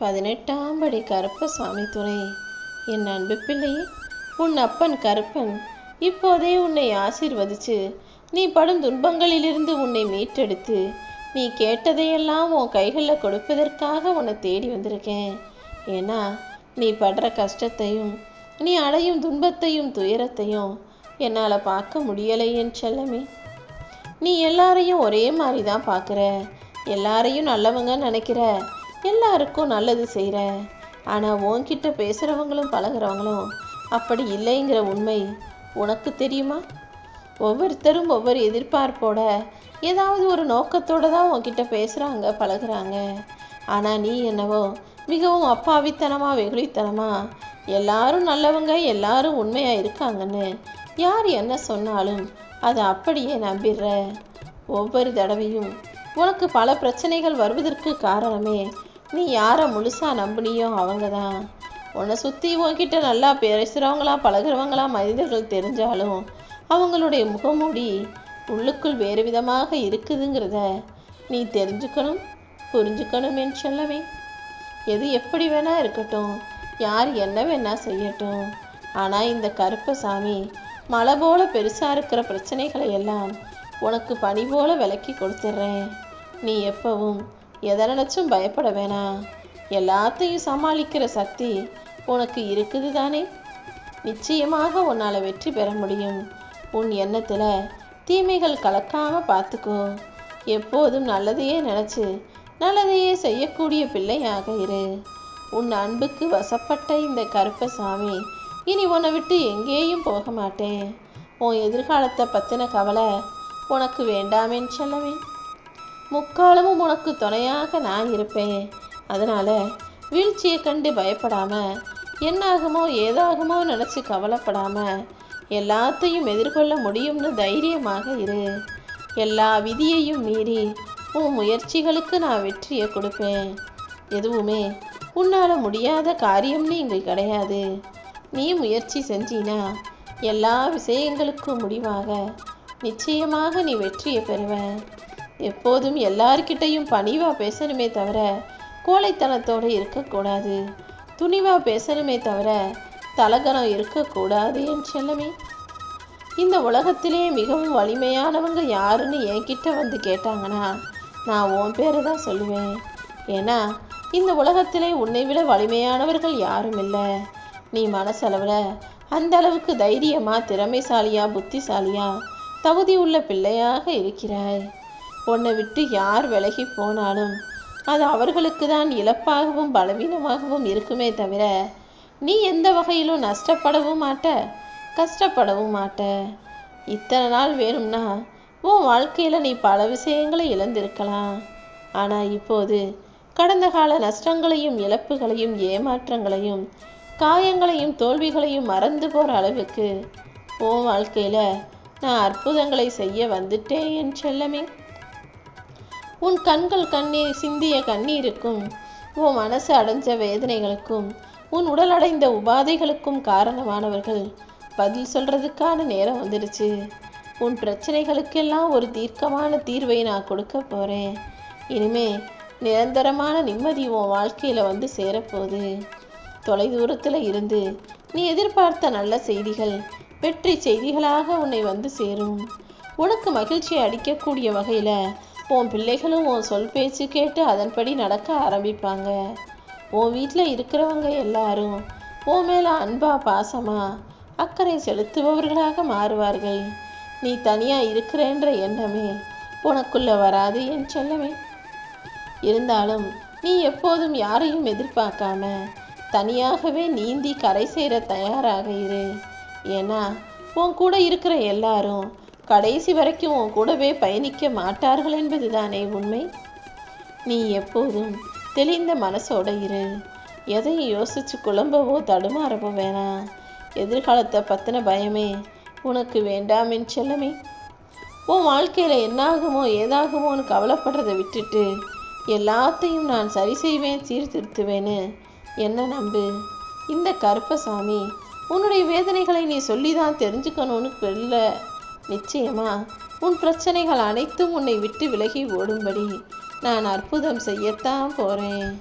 18ஆம் படி கருப்பசாமி துணை. என் அன்பு பிள்ளையே, உன் அப்பன் கருப்பன் இப்போதே உன்னை ஆசீர்வதிச்சு நீ படும் துன்பங்களிலிருந்து உன்னை மீட்டெடுத்து நீ கேட்டதையெல்லாம் உன் கைகளில் கொடுப்பதற்காக உன்னை தேடி வந்திருக்கேன். ஏன்னா நீ படுற கஷ்டத்தையும் நீ அடையும் துன்பத்தையும் துயரத்தையும் என்னால் பார்க்க முடியலை என் செல்லமே. நீ எல்லாரையும் ஒரே மாதிரி தான் பார்க்குற, எல்லாரையும் நல்லவங்க நினைக்கிற, எல்லாருக்கும் நல்லது செய்கிற. ஆனால் உன்கிட்ட பேசுகிறவங்களும் பழகிறவங்களும் அப்படி இல்லைங்கிற உண்மை உனக்கு தெரியுமா? ஒவ்வொருத்தரும் ஒவ்வொரு எதிர்பார்ப்போட ஏதாவது ஒரு நோக்கத்தோடு தான் உன்கிட்ட பேசுகிறாங்க, பழகிறாங்க. ஆனால் நீ என்னவோ மிகவும் அப்பாவித்தனமாக வெகுளித்தனமாக எல்லாரும் நல்லவங்க, எல்லாரும் உண்மையாக இருக்காங்கன்னு யார் என்ன சொன்னாலும் அதை அப்படியே நம்பிடுற. ஒவ்வொரு தடவையும் உனக்கு பல பிரச்சனைகள் வருவதற்கு காரணமே நீ யாரை முழுசாக நம்பினியோ அவங்க தான். உன்னை சுற்றி உன்கிட்ட நல்லா பேசுகிறவங்களா பழகிறவங்களா மனிதர்கள் தெரிஞ்சாலும் அவங்களுடைய முகமூடி உள்ளுக்குள் வேறு விதமாக இருக்குதுங்கிறத நீ தெரிஞ்சுக்கணும், புரிஞ்சுக்கணும் என் செல்லமே. எது எப்படி வேணா இருக்கட்டும், யார் என்ன வேணா செய்யட்டும், ஆனால் இந்த கருப்பசாமி மலை போல பெருசாக இருக்கிற பிரச்சனைகளை எல்லாம் உனக்கு பனி போல விலக்கி கொடுத்துட்றேன். நீ எப்பவும் எதை நினச்சும் பயப்பட வேணாம். எல்லாத்தையும் சமாளிக்கிற சக்தி உனக்கு இருக்குது தானே. நிச்சயமாக உன்னால் வெற்றி பெற முடியும். உன் எண்ணத்தில் தீமைகள் கலக்காமல் பார்த்துக்கோ. எப்போதும் நல்லதையே நினச்சி நல்லதையே செய்யக்கூடிய பிள்ளையாக இரு. உன் அன்புக்கு வசப்பட்ட இந்த கருப்பசாமி இனி உன்னை விட்டு எங்கேயும் போக மாட்டேன். உன் எதிர்காலத்தை பற்றின கவலை உனக்கு வேண்டாமேன்னு சொல்லவே. முக்காலமும் உனக்கு துணையாக நான் இருப்பேன். அதனால் வீழ்ச்சியை கண்டு பயப்படாமல், என்னாகுமோ ஏதாகுமோ நினச்சி கவலைப்படாமல் எல்லாத்தையும் எதிர்கொள்ள முடியும்னு தைரியமாக இரு. எல்லா விதியையும் மீறி உன் முயற்சிகளுக்கு நான் வெற்றியை கொடுப்பேன். எதுவுமே உன்னால் முடியாத காரியம்னு இங்கே கிடையாது. நீ முயற்சி செஞ்சினா எல்லா விஷயங்களுக்கும் முடிவாக நிச்சயமாக நீ வெற்றியை பெறுவ. எப்போதும் எல்லார்கிட்டையும் பணிவாக பேசணுமே தவிர கோழைத்தனத்தோடு இருக்கக்கூடாது. துணிவாக பேசணுமே தவிர தலகனம் இருக்கக்கூடாது என் செல்லமே. இந்த உலகத்திலே மிகவும் வலிமையானவங்க யாருன்னு என்கிட்ட வந்து கேட்டாங்கன்னா நான் உன் பேரை தான் சொல்லுவேன். ஏன்னா இந்த உலகத்திலே உன்னை விட வலிமையானவர்கள் யாரும் இல்லை. நீ மனசளவில் அந்த அளவுக்கு தைரியமா, திறமைசாலியா, புத்திசாலியா, தகுதி உள்ள பிள்ளையாக இருக்கிறாய். உன்னை விட்டு யார் விலகி போனாலும் அது அவர்களுக்கு தான் இழப்பாகவும் பலவீனமாகவும் இருக்குமே தவிர நீ எந்த வகையிலும் நஷ்டப்படவும் மாட்ட, கஷ்டப்படவும் மாட்ட. இத்தனை நாள் வேணும்னா உன் வாழ்க்கையில் நீ பல விஷயங்களை இழந்திருக்கலாம். ஆனால் இப்போது கடந்த கால நஷ்டங்களையும் இழப்புகளையும் ஏமாற்றங்களையும் காயங்களையும் தோல்விகளையும் மறந்து போகிற அளவுக்கு உன் வாழ்க்கையில் நான் அற்புதங்களை செய்ய வந்துட்டேன் என் செல்லமே. உன் கண்கள் கண்ணீர் சிந்திய கண்ணீருக்கும், உன் மனசு அடைஞ்ச வேதனைகளுக்கும், உன் உடல் அடைந்த உபாதைகளுக்கும் காரணமானவர்கள் பதில் சொல்கிறதுக்கான நேரம் வந்துடுச்சு. உன் பிரச்சனைகளுக்கெல்லாம் ஒரு தீர்க்கமான தீர்வை நான் கொடுக்க போகிறேன். இனிமே நிரந்தரமான நிம்மதி உன் வாழ்க்கையில் வந்து சேரப்போகுது. தொலைதூரத்தில் இருந்து நீ எதிர்பார்த்த நல்ல செய்திகள் வெற்றி செய்திகளாக உன்னை வந்து சேரும். உனக்கு மகிழ்ச்சியை அளிக்கக்கூடிய வகையில் உன் பிள்ளைகளும் உன் சொல் பேச்சு கேட்டு அதன்படி நடக்க ஆரம்பிப்பாங்க. உன் வீட்டில் இருக்கிறவங்க எல்லாரும் உன் மேலே அன்பா பாசமா அக்கறை செலுத்துபவர்களாக மாறுவார்கள். நீ தனியாக இருக்கிறேன்ற எண்ணமே உனக்குள்ளே வராது என் செல்லமே. இருந்தாலும் நீ எப்போதும் யாரையும் எதிர்பார்க்காம தனியாகவே நீந்தி கரை சேர தயாராக இரு. ஏன்னா உன் கூட இருக்கிற எல்லாரும் கடைசி வரைக்கும் உன் கூடவே பயணிக்க மாட்டார்கள் என்பது தானே உண்மை. நீ எப்போதும் தெளிந்த மனசோட இரு. எதையும் யோசிச்சு குழம்பவோ தடுமாறவோ வேணாம். எதிர்காலத்தை பற்றின பயமே உனக்கு வேண்டாமென் செல்லமே. உன் வாழ்க்கையில் என்னாகுமோ ஏதாகுமோன்னு கவலைப்படுறதை விட்டுட்டு எல்லாத்தையும் நான் சரி செய்வேன், சீர்திருத்துவேன்னு என்ன நம்பு. இந்த கருப்பசாமி உன்னுடைய வேதனைகளை நீ சொல்லி தான் தெரிஞ்சுக்கணும்னு இல்லை. நிச்சயமா உன் பிரச்சனைகள் அனைத்தும் உன்னை விட்டு விலகி ஓடும்படி நான் அற்புதம் செய்யத்தான் போகிறேன்.